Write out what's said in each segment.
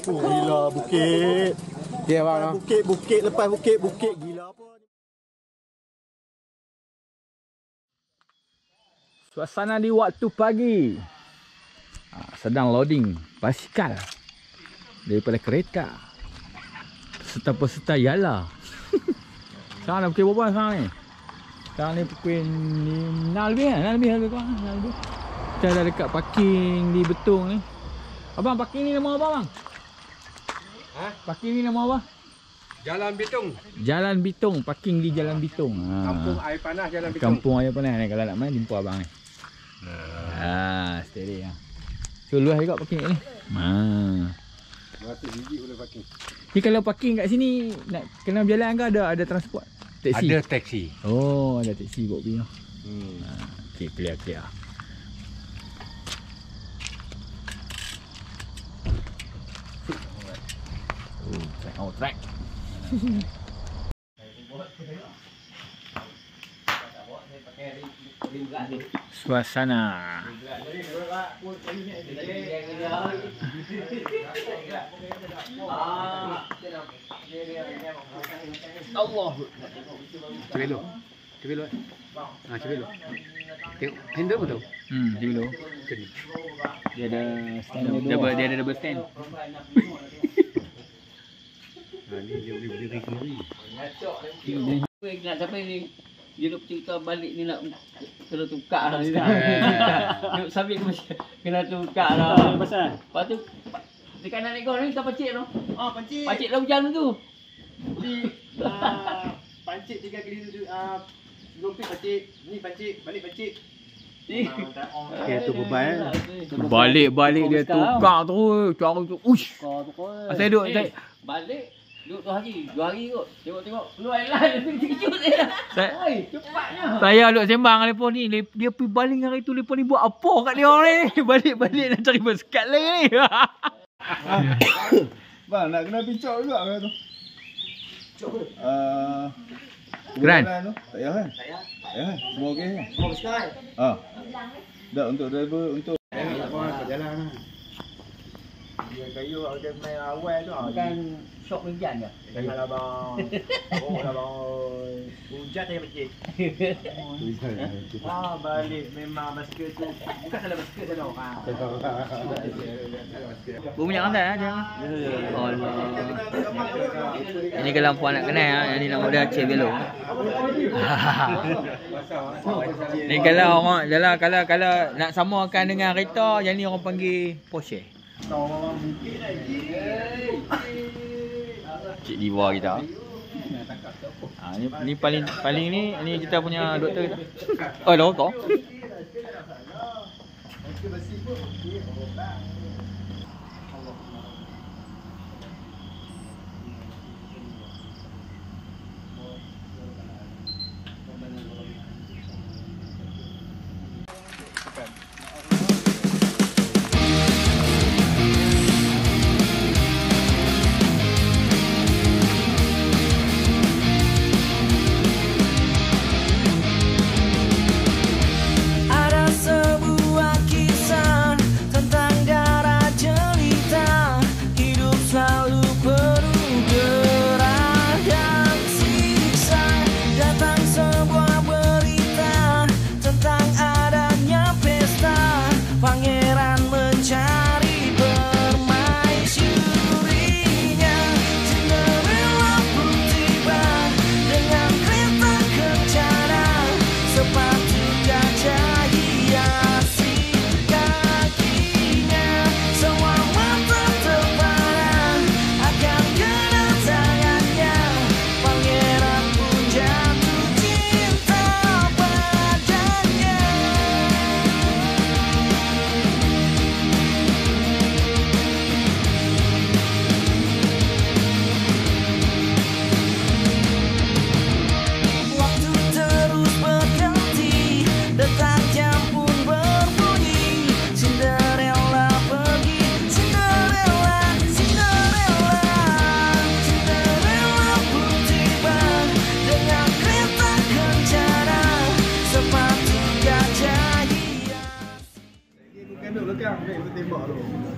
Gila bukit. Ya bang. Bukit lepas bukit gila apa. Suasana di waktu pagi. Sedang loading basikal daripada kereta. Peserta-peserta Yala. Sekarang dah pukul berapa sekarang ni? Sekarang ni pukul 6 lebih kan? 6 lebih kurang. 6 lebih. Kita dah dekat parking di Betong ni. Abang, parking ni nama apa bang? Ha? Parking ni nama apa? Jalan Bitung. Jalan Bitong, parking di Jalan Bitong. Kampung Air Panas Jalan Bitung. Kampung Air Panas ni, kalau nak main jumpa abang ni. Steady ya. So luas juga parking ni. Masa gigi boleh parking. Ni kalau parking kat sini nak kena berjalan ke ada transport? Taksi. Ada taksi. Oh, ada taksi bawa pergi. Okey, clear. Track. Suasana. Allah. Cepat lu. Cepat lu. Tengok handle pun tu. Dia dulu. Dia ada stand dia ada double stand. Ni dia boleh berdiri sendiri. Nak sampai ni dia nak cerita balik ni nak kena tukar dah. Duk sambil kena tukar dah. Pasal? Lepas tu dekat nak naik kau ni kita pacik tu. Pancit. Pacik dah hujan tu. Pancit 3 kali tu Lompit pancit, ni pancit, balik pancit. Okey tu beban. Balik dia tukar tu, cara tu. Uish. Saya duduk Balik duduk 2 hari. 2 hari kot. Tengok keluar airline kejut dia. Oi, cepatnya. Saya duduk sembang dengan mereka ni. Dia pergi baling hari tu, mereka ni buat apa kat dia orang ni? Balik-balik nak cari basikal lagi ni. Bang, nak kena pincok juga ke tu? Keren. Tu. Tak payah kan? Tak payah kan? Semua okey kan? Semua basikal. Tak untuk driver, untuk Jalan lah. Dia kayu dia main awal tu. Bukan syok hujan ke? Janganlah bang. Oh lah bang. Hujan saya pancit. Balik memang basikal tu. Bukan salah basikal dia tau. Minyak rantai aja. Allah. Ini kalau puan nak kenal, yang ni nama dia Aceh Belok. Ni kalau orang kalau nak samakan dengan kereta, yang ni orang panggil Porsche. Cik Diva kita. Ni paling ni kita punya doktor kita. Oh, doktor.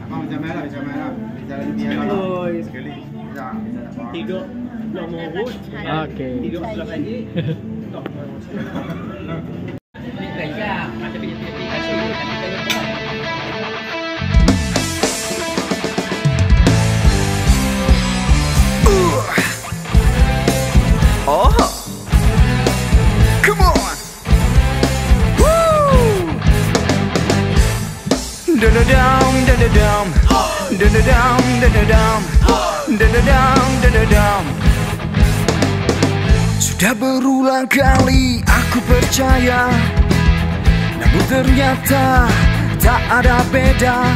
Abang macam mana? Jalan biar sekali. Tidur. Nak morot. Okey. Tidur sebelah lagi. Oh, come on. Woo! Da-da-dum, da-da-dum. Da-da-dum, da-da-dum. Da-da-dum, da-da-dum. Sudah berulang kali aku percaya, namun ternyata tak ada beda.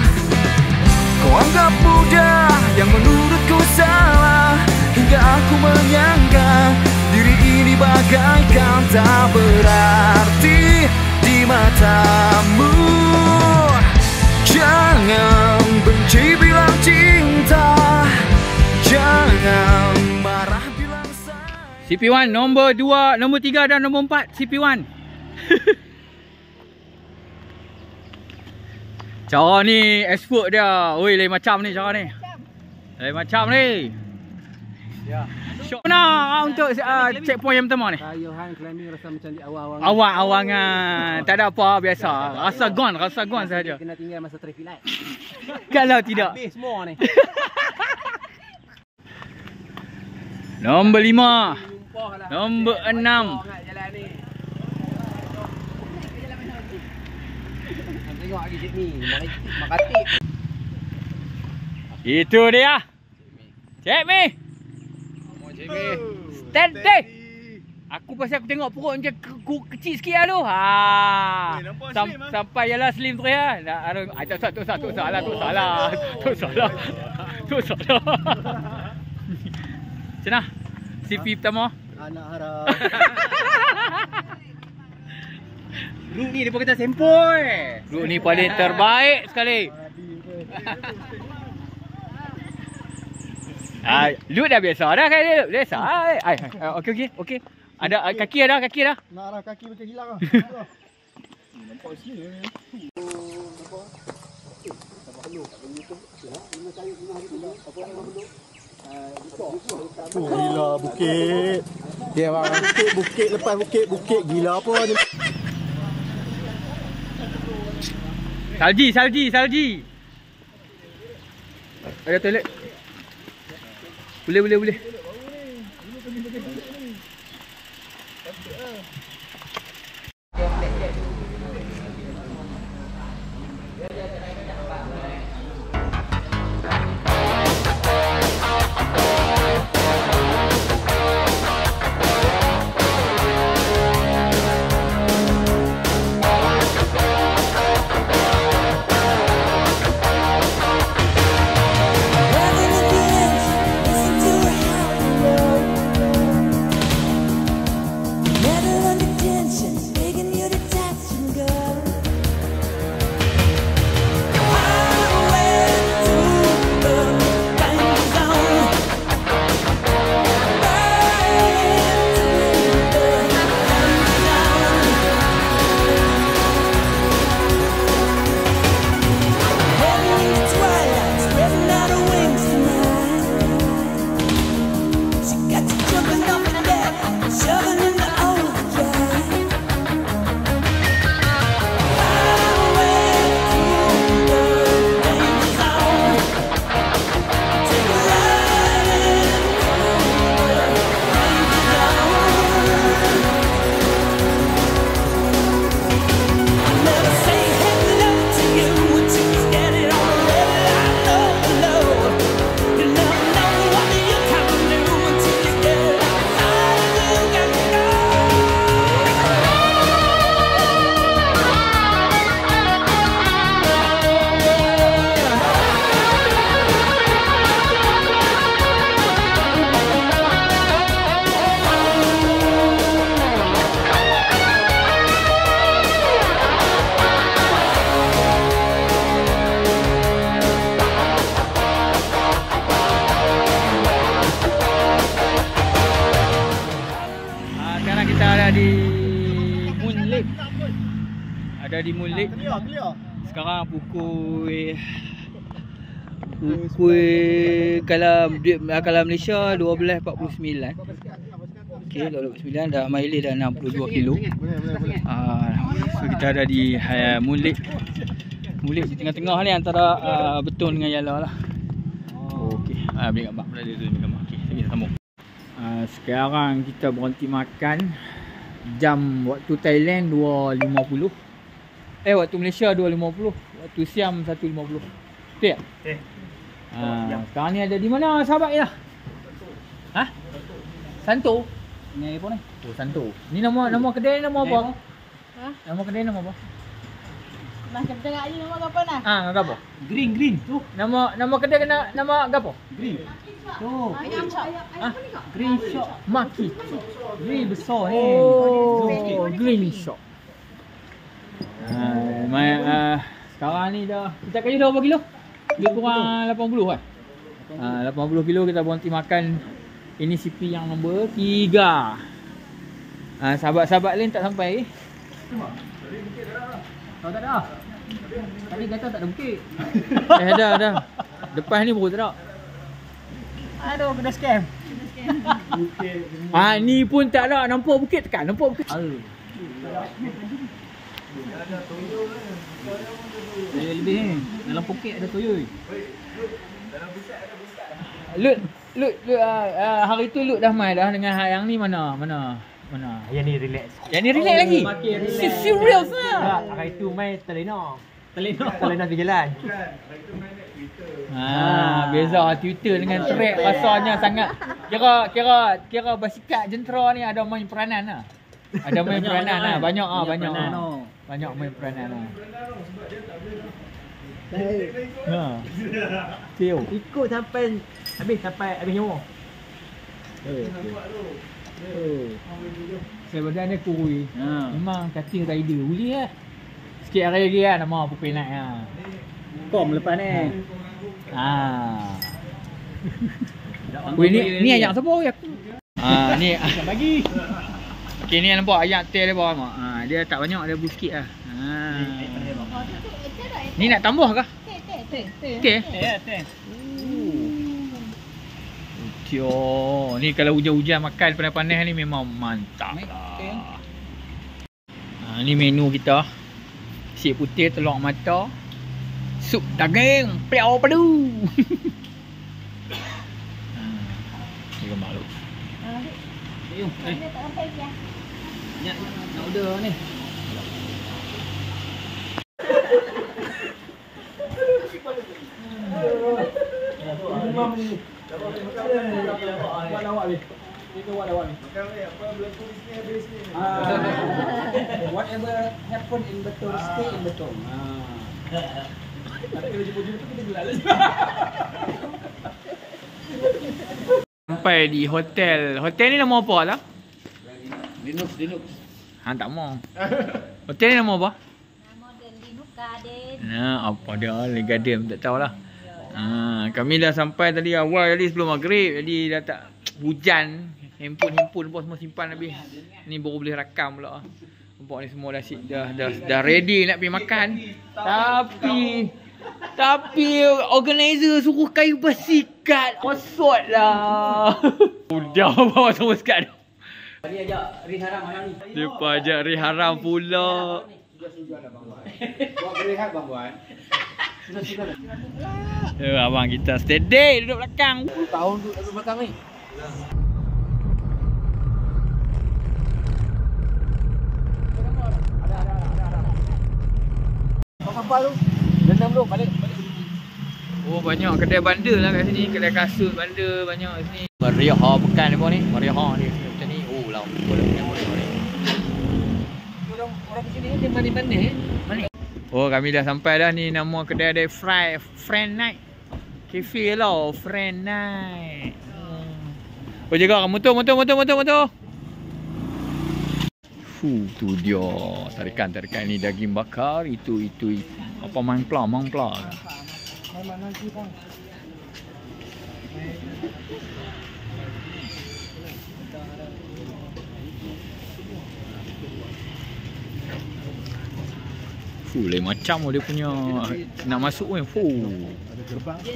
Kau anggap mudah yang menurutku salah, hingga aku menyangka diri ini bagaikan tak berarti di matamu. Jangan benci bilang cinta, jangan marah bilang sayang. CP1 nombor 2, nombor 3 dan nombor 4 CP1. Cara ni expert dia. Oi, lain macam ni cara ni. Lain macam ni. Ya. Mana untuk checkpoint yang pertama ni? Kayuhan climbing rasa macam di awal-awal. Awang-awangan. Tak ada apa, biasa. Rasa gon saja. Kena tinggal masa traffic light. Kalau tidak. Habis semua ni. Nombor 5. Nombor 6. Jalan ni. Tengok lagi sini. Makati. Itu dia. Check me. Stand there. Aku pasal aku tengok perut macam kecil sikit lah tu. Sampai ialah slim tu ya. Tu salah. Macam CP pertama. Anak harap. Group ni dia pun kata sempoi. Group ni paling terbaik sekali. Lu dah biasa dah kan dia. Biasa. Okey. Ada kaki dah. Nak arah kaki macam hilang ah. Nampak sini. Gila bukit. Dia bang bukit lepas bukit gila apa ni. Salji. Ada toilet. Boleh. Ada di Moon Lake. Sekarang pukul Kuih kalau Malaysia 12.49. Okey, 12.49 dah mileage dah 62 kilo. So kita ada di Mulik di tengah-tengah ni antara Betong dengan Yala lah. Okey, ambil gambar pada dia tu, ambil gambar. Okey, kita sambung. Sekarang kita berhenti makan. Jam waktu Thailand 2.50. Waktu Malaysia 2.50. Waktu Siam 1.50. Betul tak? Betul. Sekarang ni ada di mana sahabat ni lah? Santo? Ni apa ni? Oh, Santo. Ni nama kedai nama apa? Nama kedai nama apa? Macam tengok ni nama apa nak? Nama apa? Green tu. Nama kedai kena nama apa? Green. Tu. Green Shop. Maki. Green besar ni. Oh, Green Shop. Sekarang ni dah kita kayu dah berapa kilo? Lebih kurang 80 kan? 80 kilo kita berhenti makan. Ini CP yang nombor 3. Sahabat-sahabat lain tak sampai. Oh, tak ada. Tadi kata tak ada bukit. Ada. Depan ni baru tak ada. Aduh, kena scam. Ni pun tak ada. Nampak bukit tekan. Nampak bukit. Lebih ni. Dalam poket ada toyol. Lut, hari tu Lut dah main dah dengan yang ni mana? Yang ni relax. Yang ni relax lagi? Serius lah? Hari tu main Telena tu jalan. Beza Twitter dengan track rasanya sangat. Kira basikal jentera ni ada main peranan lah. Ada main peranan lah. Banyak main peranan lah. Tio. Ikut sampai habis nyawa. Sebenarnya ni kurui. Memang cutting rider. Boleh lah. Sikit hari lagi lah nama Pupil naik lah. Kom lepas ni. Ni ayam siapa? Ni bagi. Okey, ni nampak ayam tail dia bawah mak. Dia tak banyak, dia sikit lah. Ni nak tambah kah? Teh. Ni kalau hujan-hujan makan panas-panas ni memang mantap lah. Ni menu kita. Nasi putih, telur mata, sup daging, piau padu. Ni gambar lu. Dia tak sampai dia. Nak order ni. Whatever happen in Betong, stay in Betong. Sampai di hotel. Hotel ni nama apa lah? Linux. Tak mau. Hotel ni nama apa? Nama dia Linux Garden. Apa dia? Garden tak tahulah. Kami dah sampai tadi awal tadi sebelum maghrib. Jadi dah tak hujan. Handphone pun semua simpan habis. Ni baru boleh rakam pula. Nampak ni semua dah ready nak pergi makan. Tapi organizer suruh kayu basikal. Kosot lah. Udah bawa semua sekat. Tadi ajak Ri Haram malam ni. Lepas ajak Ri Haram pula. Buat berehat bang Wan. Abang kita steady duduk belakang. 10 tahun duduk belakang ni. Kapal tu. Rendam dulu balik. Oh, banyak kedai bandar lah kat sini. Kedai kasut bandar banyak kat sini. Meriah pekan apa ni? Meriah ni macam ni. Oh, lama boleh. Orang sini dia manis-manis. Oh, kami dah sampai dah ni. Nama kedai dia Friend Night Cafe lah. Friend Night. Oh, jaga motor. Tu dia tarikan ni daging bakar itu apa mangpla. Lain macam dia punya nak masuk ni.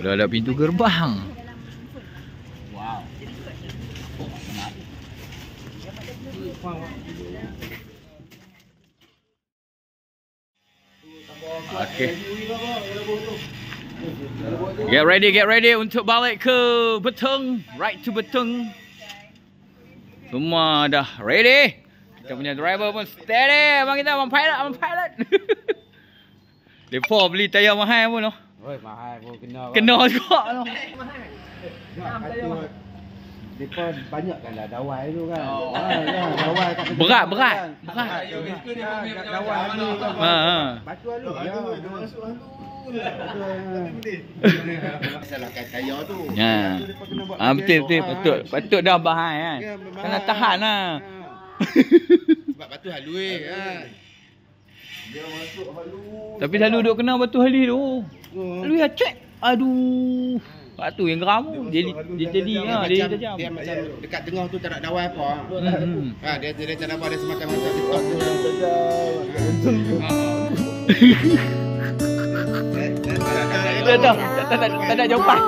Dah ada pintu gerbang. Wow. Okay. Get ready untuk balik ke Betong. Right to Betong. Semua dah ready. Kita punya driver pun steady. Abang kita, abang pilot. Lepas beli tayar mahal pun noh. Oi, mahal pun kena. Kena juga noh. Depa banyak kan dah dawai tu kan. Dawai tak Berat. Dawai ni kan. Batu alu. Salahkan tayar tu. Ya. Betul. Patut dah bahai kan. Kena tahan lah. Sebab batu halu kan. Dia masuk halu. Tapi selalu duk kena batu hali tu. Lalu ya cek. Aduh. Batu yang geram tu. Dia tajam. Dia macam dekat tengah tu tak nak dawai apa. Dia tak dapat ada semacam TikTok tu. Tak ada jawapan.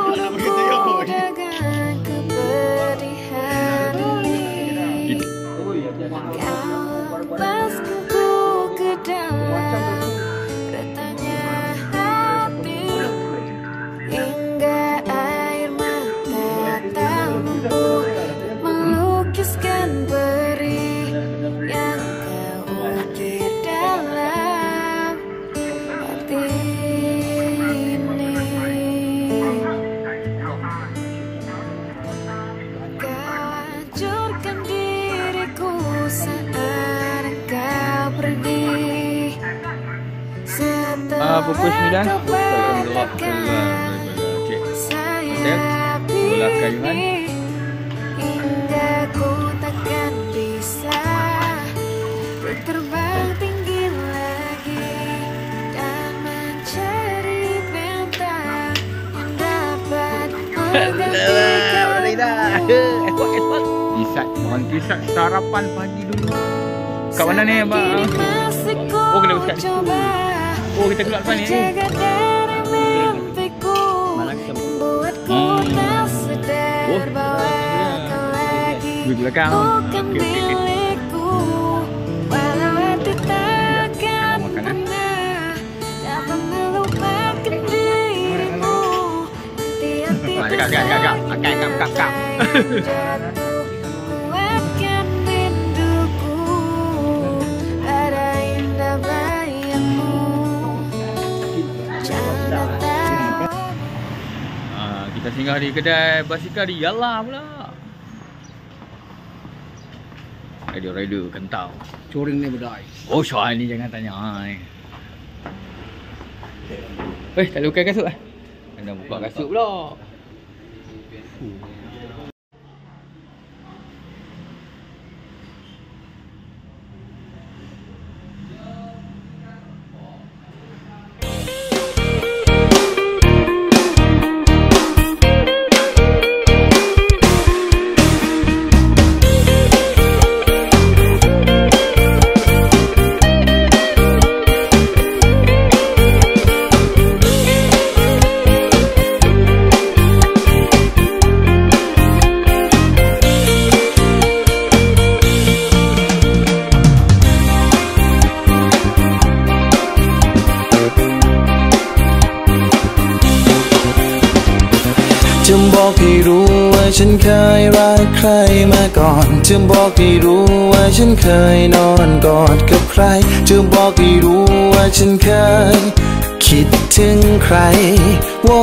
melukiskan peri yang kau ukir dalam hati ini. Hancurkan diriku saat kau pergi. Setelah pukul 9 kau pergi bola kayuan. Hingga ku takkan bisa terbang tinggi lagi dan mencari bintang yang dapat menggantikan. Isat, mohon isat sarapan pagi dulu. Kat mana ni abang? Oh, kena dekat situ. Oh, kita keluar depan ni. Di belakang. Okey. Kak. Kita singgah di kedai basikal di Yala pula. Rider kentau. Coring ni bedai. Oh, soal ni jangan tanya. Tak lukai kasut lah. Anda buka kasut pula.จึงบอกให้รู้ว่าฉันเคยรักใครมาก่อนจึงบอกให้รู้ว่าฉันเคยนอนกอดกับใครจึงบอกให้รู้ว่าฉันเคยคิดถึงใครโว้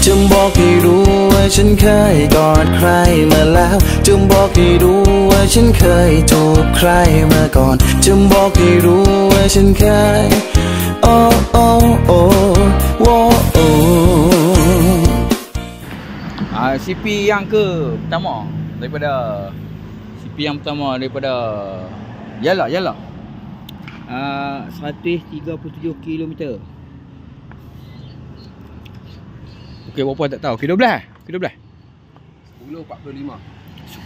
จึงบอกให้รู้ว่าฉันเคยกอดใครมาแล้วจึงบอกให้รู้ว่าฉันเคยจูบใครมาก่อนจึงบอกให้รู้ว่าฉันเคยCP yang pertama daripada Yala 137 km. Okey, berapa tak tahu. Okey, 12. 10.45.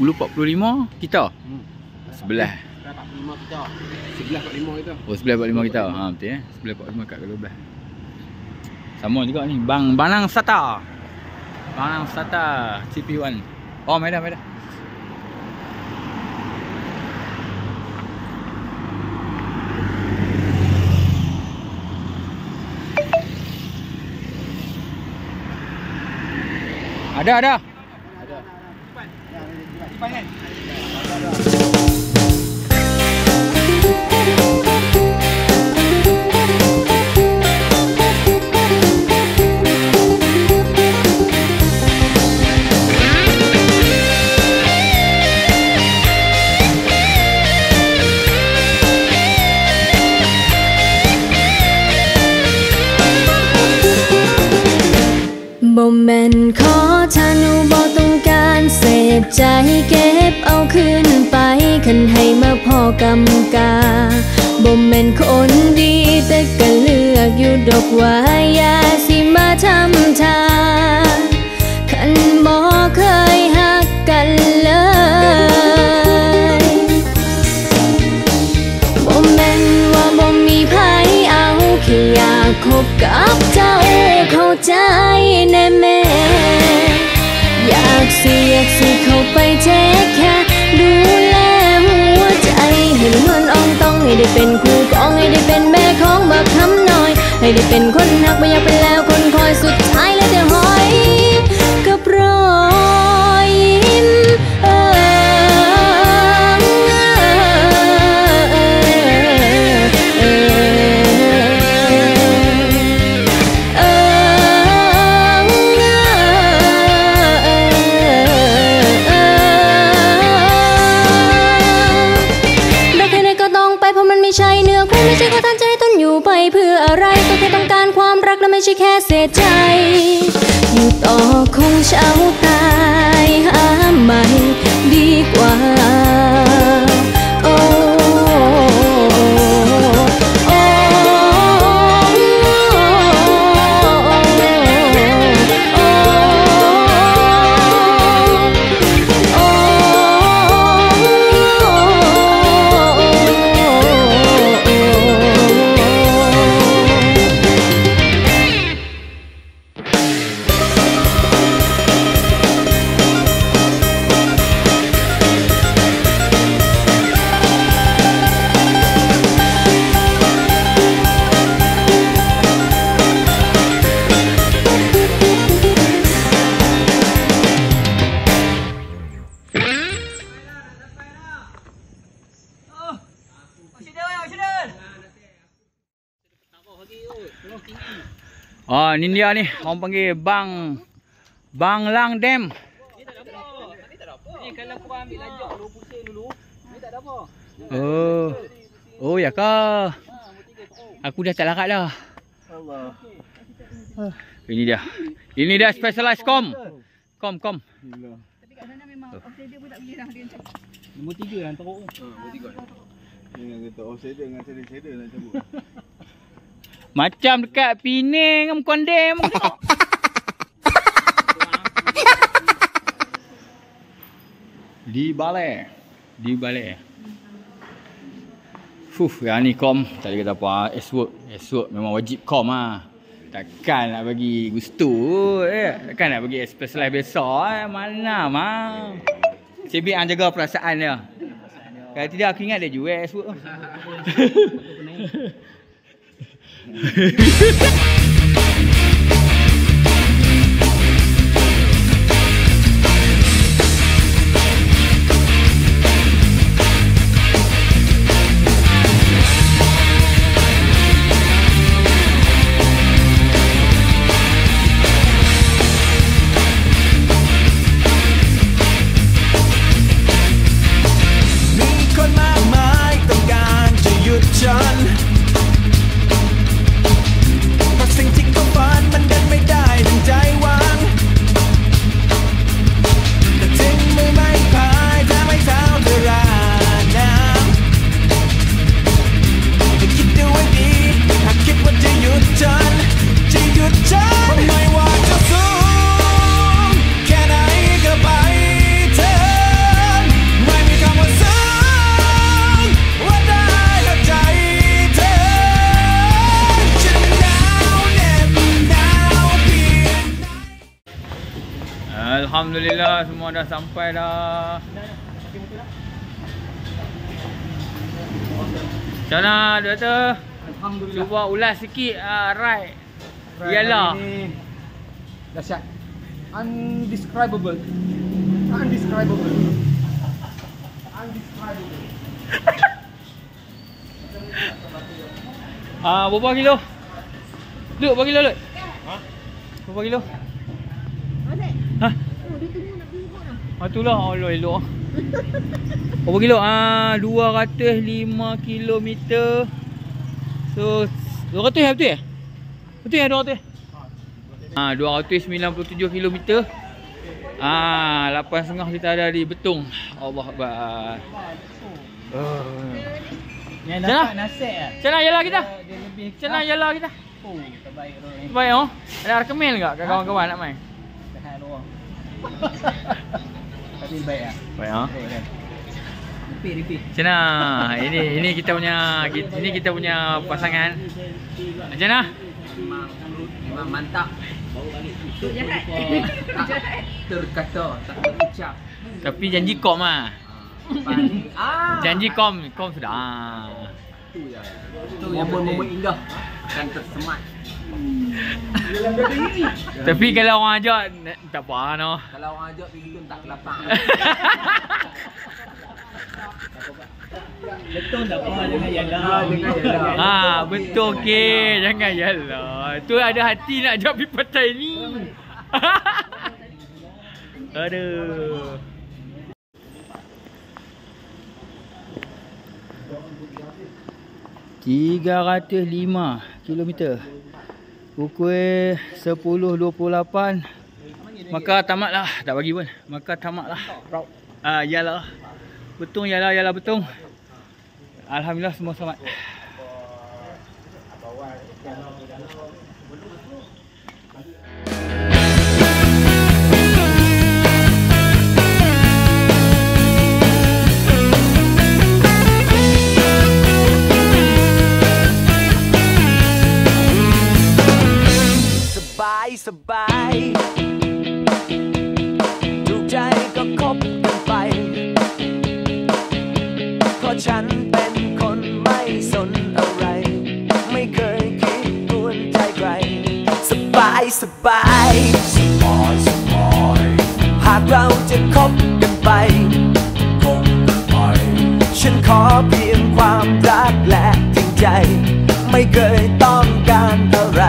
10.45 kita. Sebelah. 11.45 kita. Oh 11.45 kita. Ha betul 11.45 kat ke-12. Sama juga ni Bang Nang Sata. Bang Nang Sata CP1. Oh Medan. Ada.บ่แม่นขอทานูบ่ต้องการเสพใจเก็บเอาคืนไปคันให้มาพอกำกาบ่แม่นคนดีแต่ก็เลือกอยู่ดอกว่าอย่าสิมาทำทาคันบ่เคยฮักกันเลยบ่แม่นว่าบ่มีไผเอาแค่อยากคบกับเจ้าเข้าใจแน่แม่อยากสิเข้าไปเทคแค่ดูแลหัวใจให้เหมือนอ่องต้องให้ได้เป็นคู่กองให้ได้เป็นแม่ของบักคำน้อยให้ได้เป็นคนหักไม่อยากเป็นแล้วคนคอยสุดท้ายแล้วจะหอยกับรอยยิ้มไม่ใช่เนื้อคู่ไม่ใช่ขอทานใจต้นอยู่ไปเพื่ออะไรก็แค่ต้องการความรักและไม่ใช่แค่เสียใจอยู่ต่อคงเช้าตายหาใหม่ดีกว่าโอ้Oh, ni dia ni. Orang panggil Bang Lang Dam. Ni tak ada apa. Ni kalau kau ambil lajak dulu pusing dulu. Ni tak ada apa. Oh ya ke? Aku dah tak larat dah. Allah. Ini dia specialized kom. Kom. Tapi kat sana memang Australia pun tak boleh dah dia macam. Nombor 3 yang teruk. Nombor 3. Dengan kata outsider dengan shader nak cabut. Macam dekat Penang Kondem. Di balai. Yang ni kom. Tak ada kata apa. S-work memang wajib kom lah. Takkan nak bagi gusto. Takkan nak bagi specialize besar. Mana mah. Cik Ang jaga perasaan dia. Kalau tidak aku ingat dia jual S-work.สิ่งที่ Alhamdulillah semua dah sampai dah. Macam mana doktor? Alhamdulillah. Cuba ulas sikit ride. Yalah. Dahsyat. Undescribable. Undescribable. Undescribable. Berapa kilo? Luk, berapa kilo Luk? Ha? Berapa kilo? Ha? Oh, dia tunggu nak pergi dah. Itulah, Allah elok. Berapa kilo? 205 kilometer. So 200 betul ya? Betul ya 200? 297 kilometer. 8.5 kita ada di Betung. Allah Akbar. Yang dapat nasib lah. Macam mana yalah kita? Dia lebih Macam mana yalah kita? Oh, terbaik tu ni. Baik oh. Ada recommend tak kat kawan-kawan nak main? Tahan orang. Tapi baik lah. Baik ah. Repeat. Macam mana? Ini kita punya pasangan. Macam mana? Memang mantap. Tu jahat. Terkata, tak terucap. Tapi janji kom ah. Janji kom sudah. Itu yang momen indah dan tersemat. Tapi kalau orang ajak tak apa noh. Kalau orang ajak pergi pun tak kelapang. Betul tak apa dengan yalah. Betul ke. Jangan yalah. Tu ada hati nak ajak pergi pantai ni. Aduh. ...305 kilometer. Pukul 10.28. Maka tamatlah. Tak bagi pun. Maka tamatlah. Yalah. Betung yalah betung. Alhamdulillah semua selamat.สบายถูกใจก็คบกันไปเพราะฉันเป็นคนไม่สนอะไร ไม่เคยคิดกวนใจใครสบายหากเราจะคบกันไปฉันขอเพียงความรักและจริงใจไม่เคยต้องการอะไร